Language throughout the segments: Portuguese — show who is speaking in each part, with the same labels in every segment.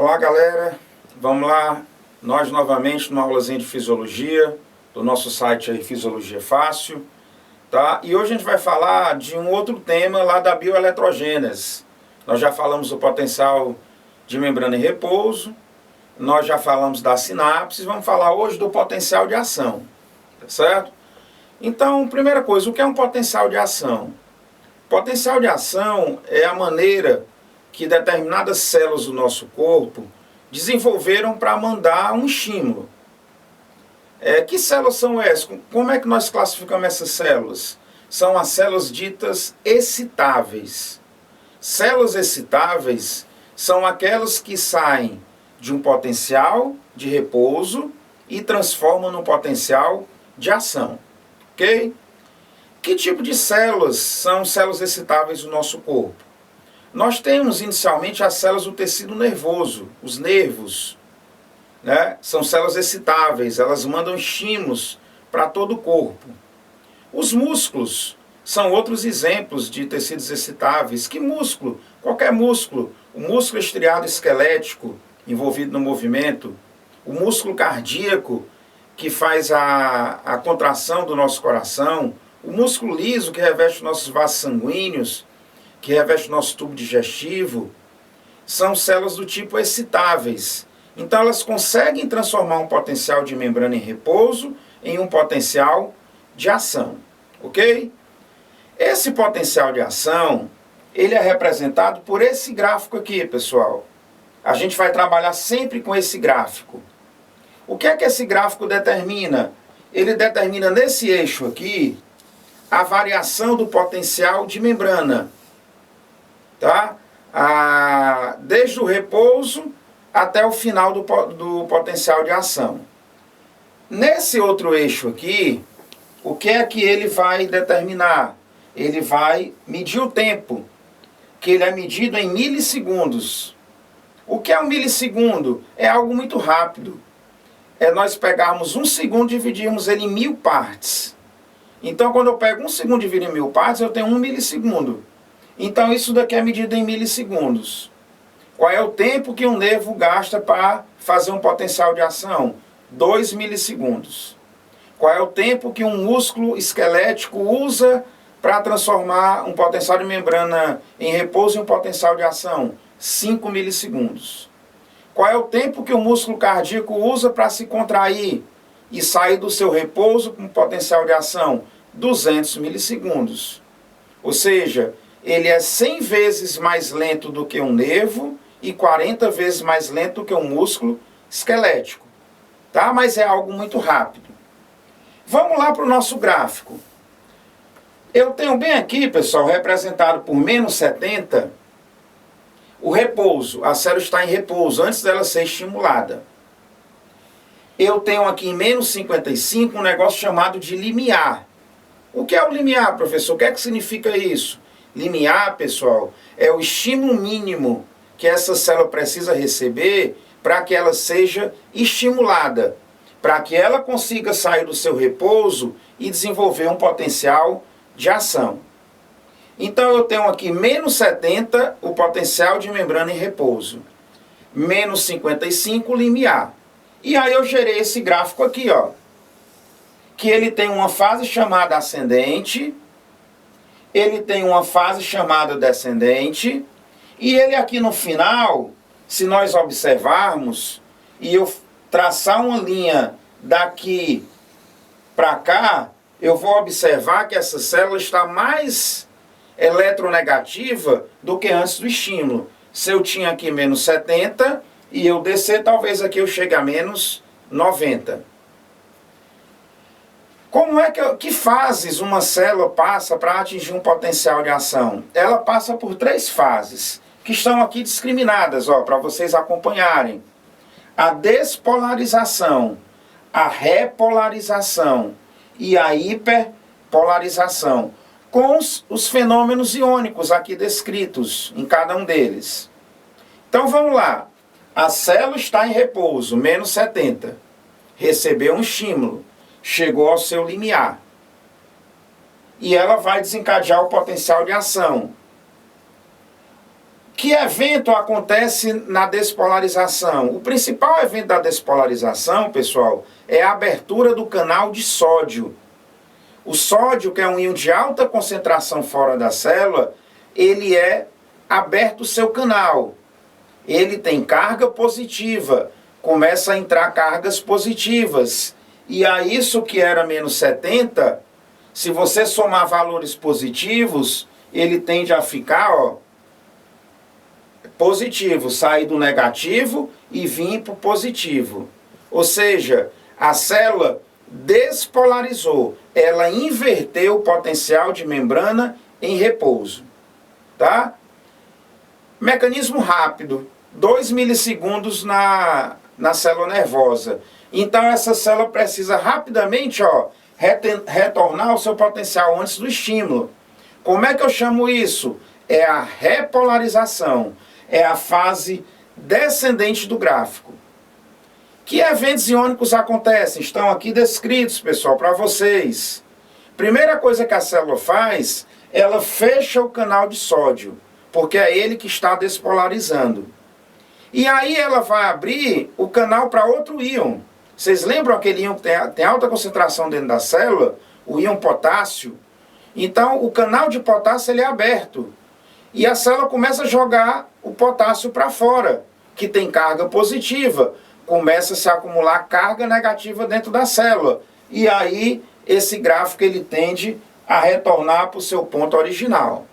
Speaker 1: Olá galera, vamos lá, nós novamente numa aulazinha de fisiologia, do nosso site aí Fisiologia Fácil, tá? E hoje a gente vai falar de um outro tema lá da bioeletrogênese. Nós já falamos do potencial de membrana em repouso, nós já falamos da sinapse, vamos falar hoje do potencial de ação, tá certo? Então, primeira coisa, o que é um potencial de ação? Potencial de ação é a maneira que determinadas células do nosso corpo desenvolveram para mandar um estímulo. Que células são essas? Como é que nós classificamos essas células? São as células ditas excitáveis. Células excitáveis são aquelas que saem de um potencial de repouso e transformam num potencial de ação. Ok? Que tipo de células são células excitáveis do nosso corpo? Nós temos inicialmente as células do tecido nervoso, os nervos, né? São células excitáveis, elas mandam estímulos para todo o corpo. Os músculos são outros exemplos de tecidos excitáveis. Que músculo? Qualquer músculo. O músculo estriado esquelético, envolvido no movimento, o músculo cardíaco, que faz a contração do nosso coração, o músculo liso, que reveste nossos vasos sanguíneos, que reveste o nosso tubo digestivo, são células do tipo excitáveis. Então elas conseguem transformar um potencial de membrana em repouso em um potencial de ação. Ok? Esse potencial de ação, ele é representado por esse gráfico aqui, pessoal. A gente vai trabalhar sempre com esse gráfico. O que é que esse gráfico determina? Ele determina nesse eixo aqui a variação do potencial de membrana. Tá? Desde o repouso até o final do potencial de ação. Nesse outro eixo aqui, o que é que ele vai determinar? Ele vai medir o tempo, que ele é medido em milissegundos. O que é um milissegundo? É algo muito rápido. É nós pegarmos 1 segundo e dividirmos ele em 1000 partes. Então, quando eu pego 1 segundo e divido em 1000 partes, eu tenho 1 milissegundo. Então, isso daqui é medido em milissegundos. Qual é o tempo que um nervo gasta para fazer um potencial de ação? 2 milissegundos. Qual é o tempo que um músculo esquelético usa para transformar um potencial de membrana em repouso em um potencial de ação? 5 milissegundos. Qual é o tempo que o músculo cardíaco usa para se contrair e sair do seu repouso com potencial de ação? 200 milissegundos. Ou seja, ele é 100 vezes mais lento do que um nervo e 40 vezes mais lento do que um músculo esquelético. Tá? Mas é algo muito rápido. Vamos lá para o nosso gráfico. Eu tenho bem aqui, pessoal, representado por menos 70, o repouso. A célula está em repouso antes dela ser estimulada. Eu tenho aqui em menos 55 um negócio chamado de limiar. O que é o limiar, professor? O que é que significa isso? Limiar, pessoal, é o estímulo mínimo que essa célula precisa receber para que ela seja estimulada, para que ela consiga sair do seu repouso e desenvolver um potencial de ação. Então eu tenho aqui menos 70, o potencial de membrana em repouso, menos 55, o limiar. E aí eu gerei esse gráfico aqui, ó, que ele tem uma fase chamada ascendente, ele tem uma fase chamada descendente, e ele aqui no final, se nós observarmos, e eu traçar uma linha daqui para cá, eu vou observar que essa célula está mais eletronegativa do que antes do estímulo. Se eu tinha aqui menos 70, e eu descer, talvez aqui eu chegue a menos 90. Como é que fases uma célula passa para atingir um potencial de ação? Ela passa por 3 fases, que estão aqui discriminadas, para vocês acompanharem. A despolarização, a repolarização e a hiperpolarização, com os fenômenos iônicos aqui descritos em cada um deles. Então vamos lá. A célula está em repouso, menos 70. Recebeu um estímulo. Chegou ao seu limiar. E ela vai desencadear o potencial de ação. Que evento acontece na despolarização? O principal evento da despolarização, pessoal, é a abertura do canal de sódio. O sódio, que é um íon de alta concentração fora da célula, ele é aberto o seu canal. Ele tem carga positiva, começa a entrar cargas positivas. E a isso que era menos 70, se você somar valores positivos, ele tende a ficar, ó, positivo, sair do negativo e vir para o positivo. Ou seja, a célula despolarizou, ela inverteu o potencial de membrana em repouso. Tá? Mecanismo rápido, 2 milissegundos na célula nervosa. Então essa célula precisa rapidamente, ó, retornar ao seu potencial antes do estímulo. Como é que eu chamo isso? É a repolarização. É a fase descendente do gráfico. Que eventos iônicos acontecem? Estão aqui descritos, pessoal, para vocês. Primeira coisa que a célula faz, ela fecha o canal de sódio, porque é ele que está despolarizando. E aí ela vai abrir o canal para outro íon. Vocês lembram aquele íon que tem alta concentração dentro da célula? O íon potássio? Então, o canal de potássio ele é aberto. E a célula começa a jogar o potássio para fora, que tem carga positiva. Começa a se acumular carga negativa dentro da célula. E aí, esse gráfico ele tende a retornar para o seu ponto original.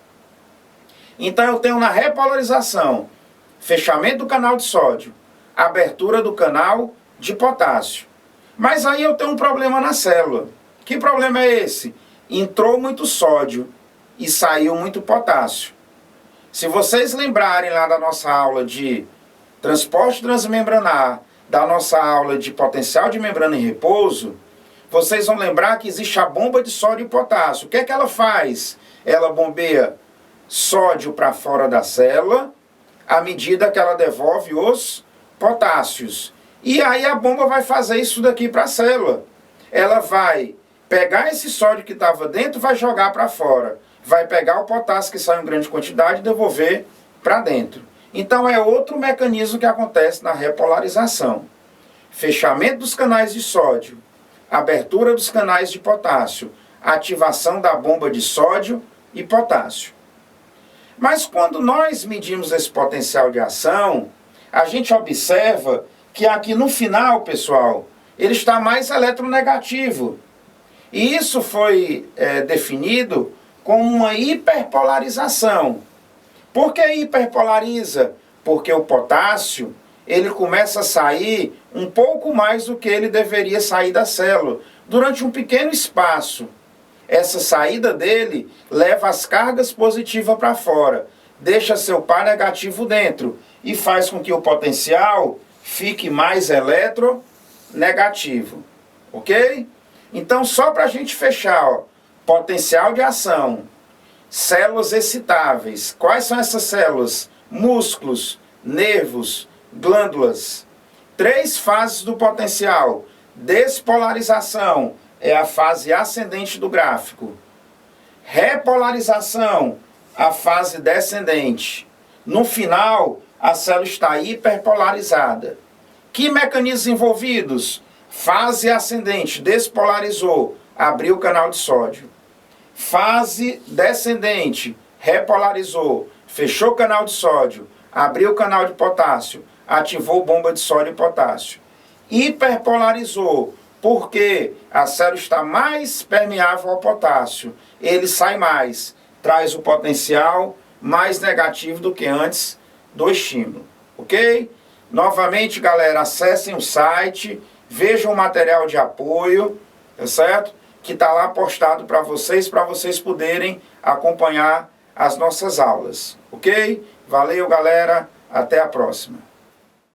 Speaker 1: Então, eu tenho na repolarização, fechamento do canal de sódio, abertura do canal de potássio. Mas aí eu tenho um problema na célula. Que problema é esse? Entrou muito sódio e saiu muito potássio. Se vocês lembrarem lá da nossa aula de transporte transmembranar, da nossa aula de potencial de membrana em repouso, vocês vão lembrar que existe a bomba de sódio e potássio. O que é que ela faz? Ela bombeia sódio para fora da célula, à medida que ela devolve os potássios. E aí a bomba vai fazer isso daqui para a célula. Ela vai pegar esse sódio que estava dentro e vai jogar para fora. Vai pegar o potássio que saiu em grande quantidade e devolver para dentro. Então é outro mecanismo que acontece na repolarização. Fechamento dos canais de sódio, abertura dos canais de potássio, ativação da bomba de sódio e potássio. Mas quando nós medimos esse potencial de ação, a gente observa que aqui no final, pessoal, ele está mais eletronegativo. E isso foi definido como uma hiperpolarização. Por que hiperpolariza? Porque o potássio, ele começa a sair um pouco mais do que ele deveria sair da célula, durante um pequeno espaço. Essa saída dele leva as cargas positivas para fora, deixa seu par negativo dentro e faz com que o potencial fique mais eletronegativo. Ok? Então, só para a gente fechar, ó, potencial de ação, células excitáveis. Quais são essas células? Músculos, nervos, glândulas. 3 fases do potencial. Despolarização é a fase ascendente do gráfico. Repolarização, a fase descendente. No final, a célula está hiperpolarizada. Que mecanismos envolvidos? Fase ascendente, despolarizou, abriu o canal de sódio. Fase descendente, repolarizou, fechou o canal de sódio, abriu o canal de potássio, ativou bomba de sódio e potássio. Hiperpolarizou, porque a célula está mais permeável ao potássio. Ele sai mais, traz o potencial mais negativo do que antes do estímulo. Ok? Novamente, galera, acessem o site, vejam o material de apoio, tá certo? Que está lá postado para vocês poderem acompanhar as nossas aulas. Ok? Valeu, galera. Até a próxima.